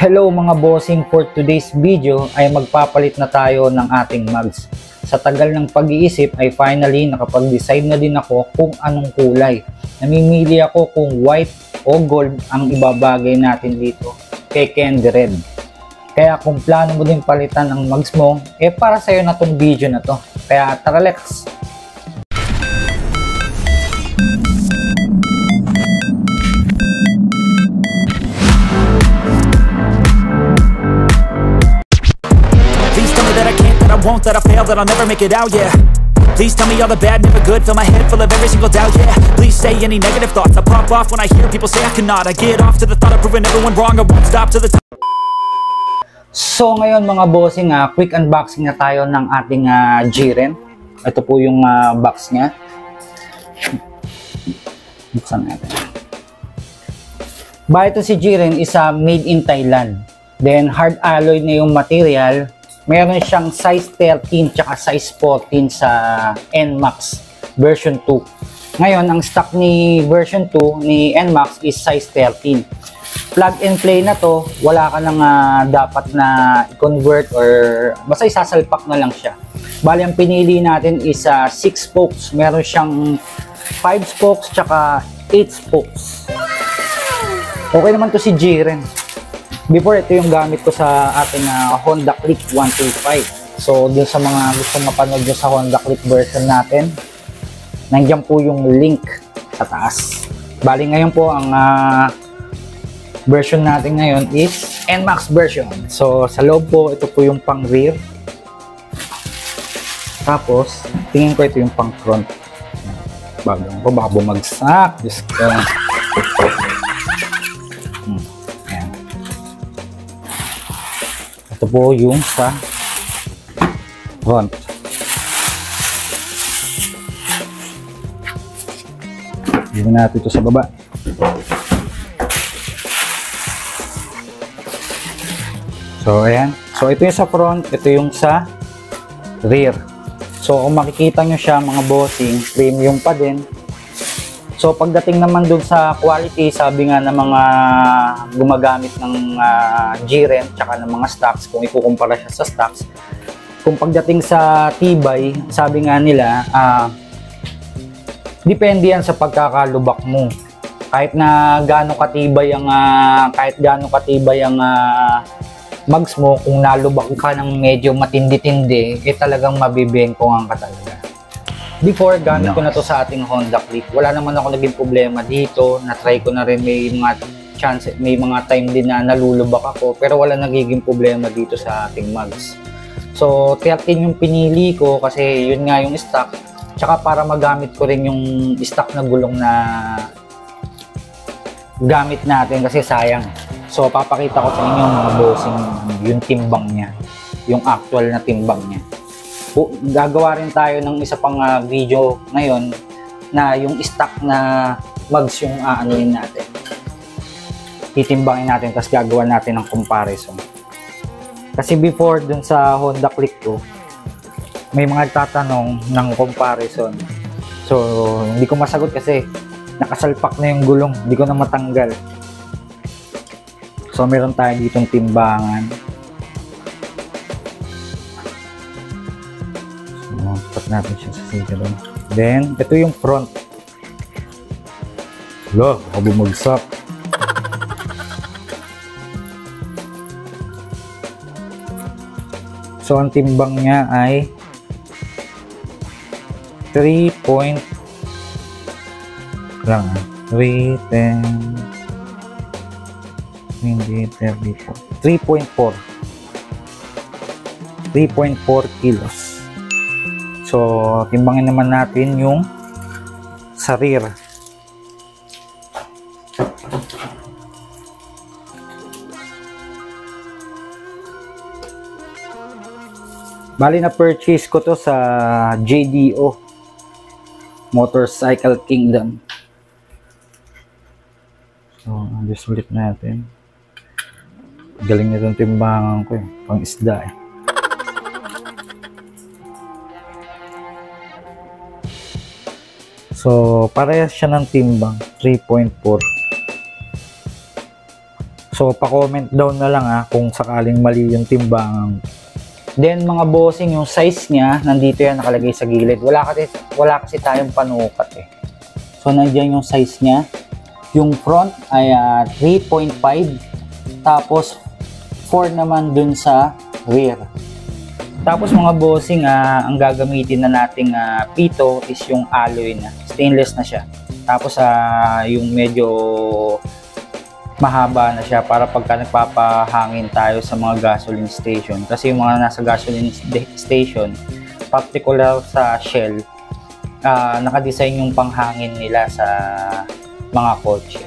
Hello mga bossing, for today's video ay magpapalit na tayo ng ating mugs. Sa tagal ng pag-iisip ay finally nakapag-decide na din ako kung anong kulay. Namimili ako kung white o gold ang ibabagay natin dito kay Candy Red. Kaya kung plano mo din palitan ang mugs mo, para sa'yo na tong video na to. Kaya tara, let's! Won't, that I fail, that I'll never make it out, yeah. Please tell me all the bad, never good. Fill my head full of every single doubt, yeah. Please say any negative thoughts, I pop off when I hear people say I cannot. I get off to the thought of proving everyone wrong. I won't stop to the top. So ngayon mga bossing, quick unboxing na tayo ng ating Jiren. Ito po yung box nya. Buksan natin. Ito si Jiren is made in Thailand. Then hard alloy na yung material. Meron siyang size 13 tsaka size 14 sa NMAX version 2. Ngayon, ang stock ni version 2 ni NMAX is size 13. Plug and play na to, wala ka nang dapat na i-convert or basta isasalpak na lang siya. Bali, ang pinili natin is 6 spokes. Meron siyang 5 spokes tsaka 8 spokes. Okay naman to si Jiren. Before, ito yung gamit ko sa ating Honda Click 125. So, dun sa mga gustong mapanood nyo sa Honda Click version natin, nandiyan po yung link sa taas. Bali, ngayon po, ang version natin ngayon is NMAX version. So, sa loob po, ito po yung pang rear. Tapos, tingin ko ito yung pang front. Bagong ko, baka bumagsak. Diyos ko. Ito po yung sa front. Gawin natin ito sa baba. So, ayan. So, ito yung sa front. Ito yung sa rear. So, kung makikita nyo siya, mga bossing, premium pa din. So, pagdating naman dun sa quality, sabi nga ng mga gumagamit ng Jiren tsaka ng mga stocks, kung ikukumpara siya sa stocks, kung pagdating sa tibay, sabi nga nila, depende yan sa pagkakalubak mo. Kahit na gaano katibay ang mugs mo, kung nalubak ka ng medyo matindi-tindi, talagang mabibengkongan ka talaga. Before, gamit ko na to sa ating Honda Click. Wala naman ako naging problema dito. Na-try ko na rin, may mga chance, may mga time din na nalulubak ako. Pero wala nagiging problema dito sa ating mugs. So, 13 yung pinili ko kasi yun nga yung stock. Tsaka para magamit ko rin yung stock na gulong na gamit natin kasi sayang. So, papakita ko sa inyo mga bossing yung timbang niya. Yung actual na timbang niya. Gagawa rin tayo ng isa pang video ngayon na yung stock na mugs yung aanuin natin. Titimbangin natin, tapos gagawa natin ng comparison. Kasi before dun sa Honda Click ko, may mga nagtatanong ng comparison. So, hindi ko masagot kasi nakasalpak na yung gulong, hindi ko na matanggal. So, meron tayo ditong timbangan. Tapat natin siya sa sigaron. Then, ito yung front. Wala, ako bumagsak. So, ang timbang niya ay 3.4 kilos. So, timbangin naman natin yung sa rear. Bali na purchase ko to sa JDO Motorcycle Kingdom. So, just ulit natin. Galing na itong timbangan ko pang isda eh. So, parehas siya ng timbang, 3.4. So, So pa-comment down na lang kung sakaling mali yung timbang. Then mga bossing, yung size niya nandito yan nakalagay sa gilid. Wala kasi tayong panukat So nandiyan yung size niya. Yung front ay 3.5, tapos 4 naman dun sa rear. Tapos mga bossing, ang gagamitin na nating pito is yung alloy na. Stainless na siya. Tapos yung medyo mahaba na siya para pagka nagpapahangin tayo sa mga gasoline station. Kasi yung mga nasa gasoline station, particular sa Shell, nakadesign yung panghangin nila sa mga kotse.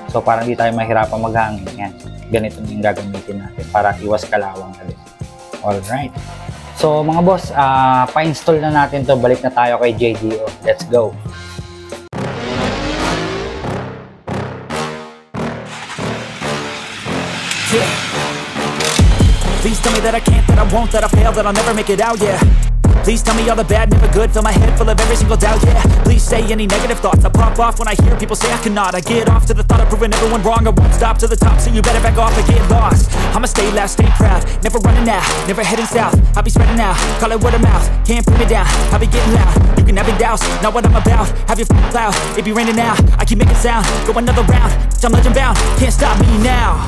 So para hindi tayo mahirapan maghangin yan. Ganito yung gagamitin natin para iwas kalawang na din. Alright. So mga boss, pa-install na natin to. Balik na tayo kay JDO. Let's go. Yeah. Please tell me that I can't, that I won't, that I fail, that I'll never make it out, yeah. Please tell me all the bad, never good, fill my head full of every single doubt, yeah. Please say any negative thoughts, I pop off when I hear people say I cannot. I get off to the thought of proving everyone wrong, I won't stop to the top, so you better back off and get lost. I'ma stay loud, stay proud, never running out, never heading south. I'll be spreading out, call it word of mouth, can't put me down, I'll be getting loud. You can have it douse, not what I'm about, have your cloud, it be raining now. I keep making sound, go another round, I'm legend bound, can't stop me now.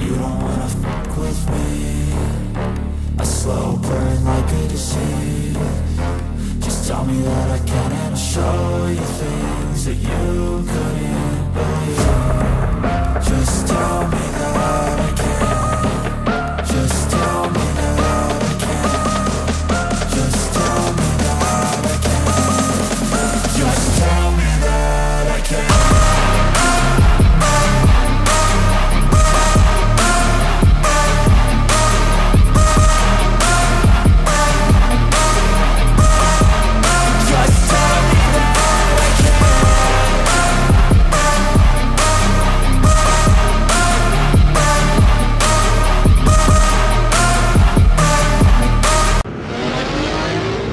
You don't wanna fuck with me, a slow burn like a disease. Just tell me that I can and I'll show you things that you couldn't believe. Just tell me that I can. Just tell me that I can. Just tell me that I can. Just tell me that I can.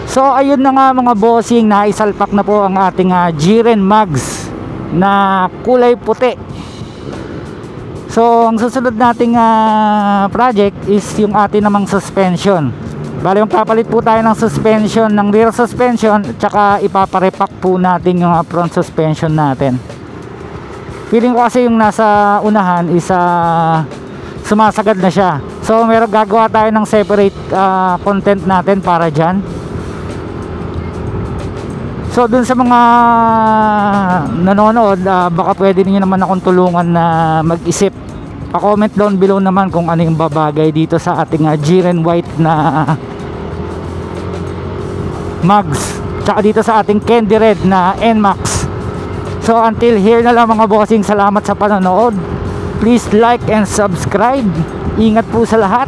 So ayun na nga mga bossing, naisalpak na po ang ating Jiren Mags na kulay puti. So ang susunod nating project is yung ating namang suspension. Bale magpapalit po tayo ng suspension, ng rear suspension, tsaka ipaparepack po natin yung front suspension natin. Feeling ko kasi yung nasa unahan is sumasagad na siya. So meron gagawa tayo ng separate content natin para dyan. So dun sa mga nanonood, baka pwede niyo naman akong tulungan na mag-isip. Pa-comment down below naman kung ano yung babagay dito sa ating Jiren White na Mags, tsaka dito sa ating Candy Red na NMAX. So until here na lang mga bossing, salamat sa panonood. Please like and subscribe. Ingat po sa lahat.